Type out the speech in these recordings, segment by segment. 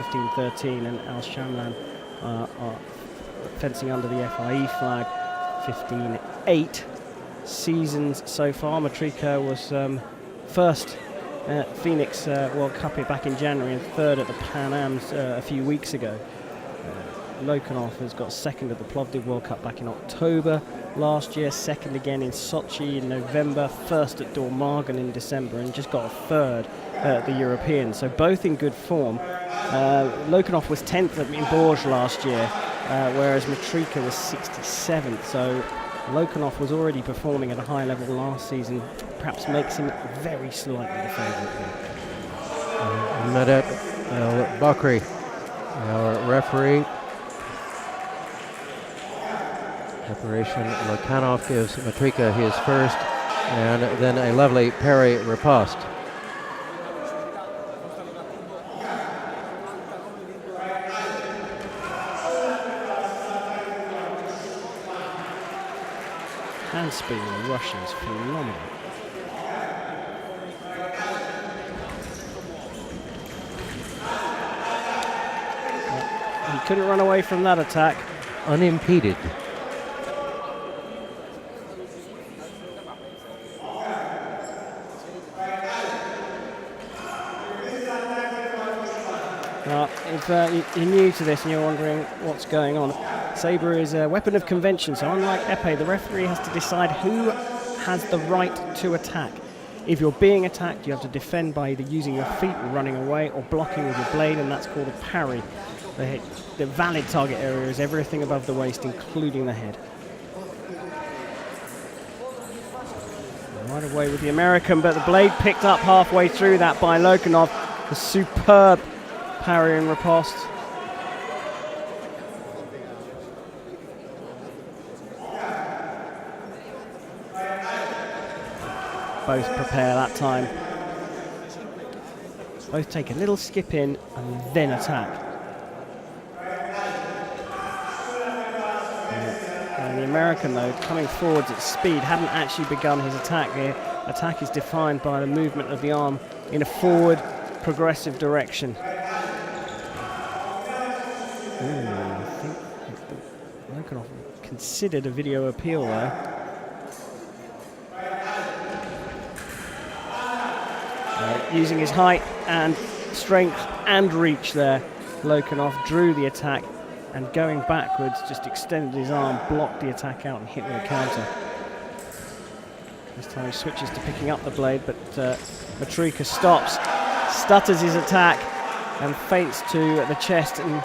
15-13, and Al Shamlan are fencing under the FIE flag 15-8. Seasons so far, METRYKA was first Phoenix World Cup back in January and third at the Pan Ams a few weeks ago. Lokanov has got second at the Plovdiv World Cup back in October last year, second again in Sochi in November, first at Dormagen in December, and just got a third at the Europeans. So both in good form. Lokanov was 10th in Bourges last year, whereas METRYKA was 67th. So Lokanov was already performing at a high level last season, perhaps makes him very slightly the favourite here. Medet Bakri, our referee. Preparation, Lokanov gives METRYKA his first, and then a lovely parry riposte. Hand speed in the Russian is phenomenal. He couldn't run away from that attack. Unimpeded. If you're new to this and you're wondering what's going on, Sabre is a weapon of convention, so unlike épée, the referee has to decide who has the right to attack. If you're being attacked, you have to defend by either using your feet and running away or blocking with your blade, and that's called a parry. The valid target area is everything above the waist, including the head. Right away with the American, but the blade picked up halfway through that by Lokanov. A superb parry and riposte. Both prepare that time. Both take a little skip in and then attack. And the American, though, coming forwards at speed, hadn't actually begun his attack. The attack is defined by the movement of the arm in a forward, progressive direction. I think Lokanov considered a video appeal there. Using his height and strength and reach there, Lokanov drew the attack and going backwards just extended his arm, blocked the attack out and hit with a counter. This time he switches to picking up the blade, but METRYKA stops, stutters his attack and feints to the chest and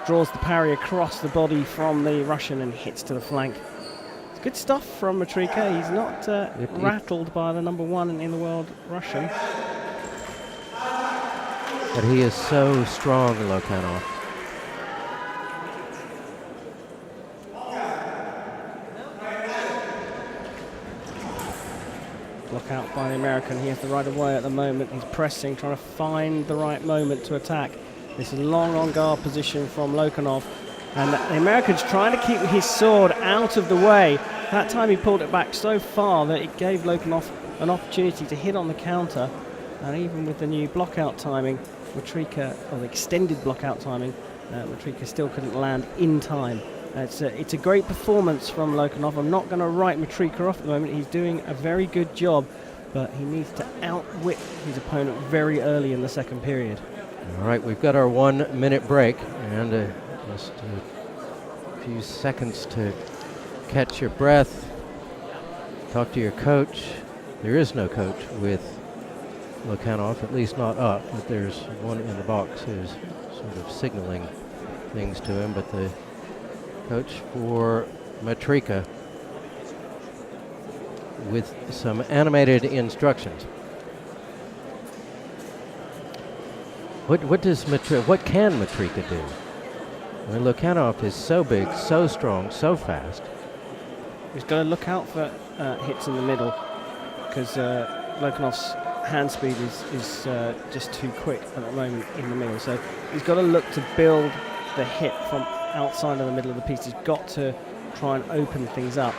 draws the parry across the body from the Russian and hits to the flank. It's good stuff from METRYKA. He's not rattled by the #1 in the world, Russian. But he is so strong, Lokanov. Block out by the American. He has the right of way at the moment. He's pressing, trying to find the right moment to attack. This is long on guard position from Lokanov. And the American's trying to keep his sword out of the way. That time he pulled it back so far that it gave Lokanov an opportunity to hit on the counter. And even with the new block-out timing, METRYKA, or the extended block-out timing, METRYKA still couldn't land in time. It's a great performance from Lokanov. I'm not going to write METRYKA off at the moment. He's doing a very good job, but he needs to outwit his opponent very early in the second period. All right, we've got our 1 minute break, and just a few seconds to catch your breath, talk to your coach. There is no coach with Lokanov, at least not up, but there's one in the box who's sort of signaling things to him, but the coach for METRYKA with some animated instructions. What can METRYKA do? I mean, Lokanov is so big, so strong, so fast. He's got to look out for hits in the middle, because Lokanov's hand speed is just too quick at the moment in the middle. So he's got to look to build the hit from outside of the middle of the piece. He's got to try and open things up.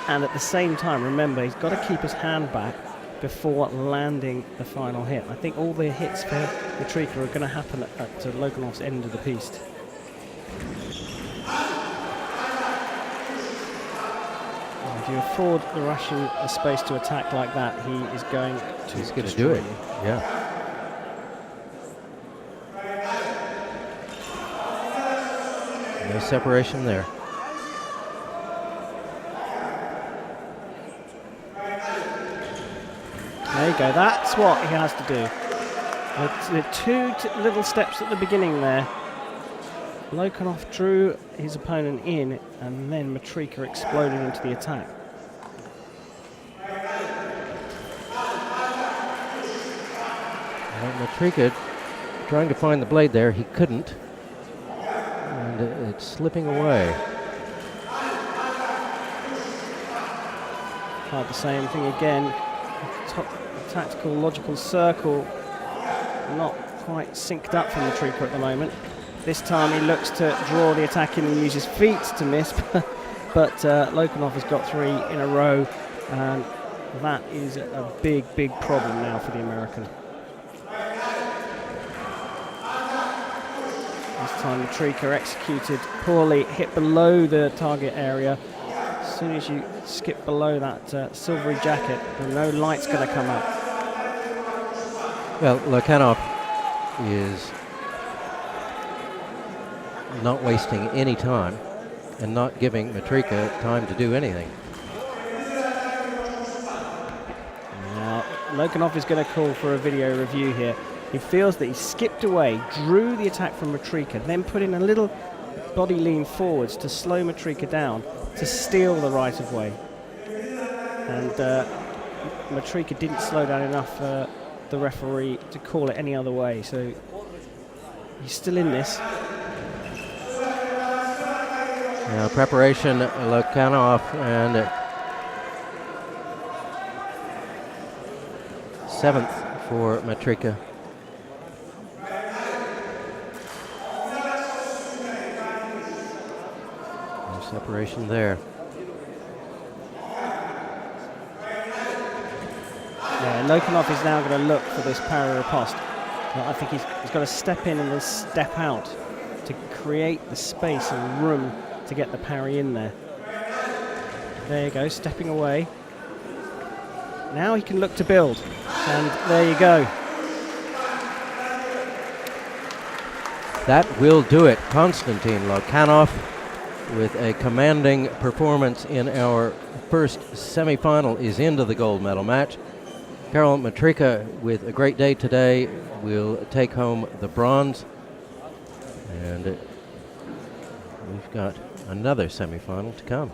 And at the same time, remember, he's got to keep his hand back before landing the final hit. I think all the hits for METRYKA are going to happen at Lokanov's end of the piste. If you afford the Russian the space to attack like that, he is going to He's going to do it. you. Yeah. No separation there. There you go. That's what he has to do. The two little steps at the beginning there. Lokanov drew his opponent in, and then METRYKA exploded into the attack. Well, METRYKA trying to find the blade there. He couldn't. And it's slipping away. Tried the same thing again. Tactical logical circle not quite synced up for METRYKA at the moment. This time he looks to draw the attack in and use his feet to miss, but Lokanov has got 3 in a row, and that is a big, big problem now for the American. This time METRYKA executed poorly, hit below the target area. As soon as you skip below that silvery jacket, no light's going to come up. Well, Lokanov is not wasting any time and not giving METRYKA time to do anything. Now, Lokanov is going to call for a video review here. He feels that he skipped away, drew the attack from METRYKA, then put in a little body lean forwards to slow METRYKA down, to steal the right of way. And METRYKA didn't slow down enough for the referee to call it any other way, so he's still in this. Now preparation, Lokanov, and 7th for METRYKA. No separation there. Yeah, Lokanov is now going to look for this parry riposte. I think he's got to step in and then step out to create the space and room to get the parry in there. There you go, stepping away. Now he can look to build, and there you go. That will do it. Konstantin Lokanov with a commanding performance in our first semifinal is into the gold medal match. Karol METRYKA with a great day today will take home the bronze, and we've got another semifinal to come.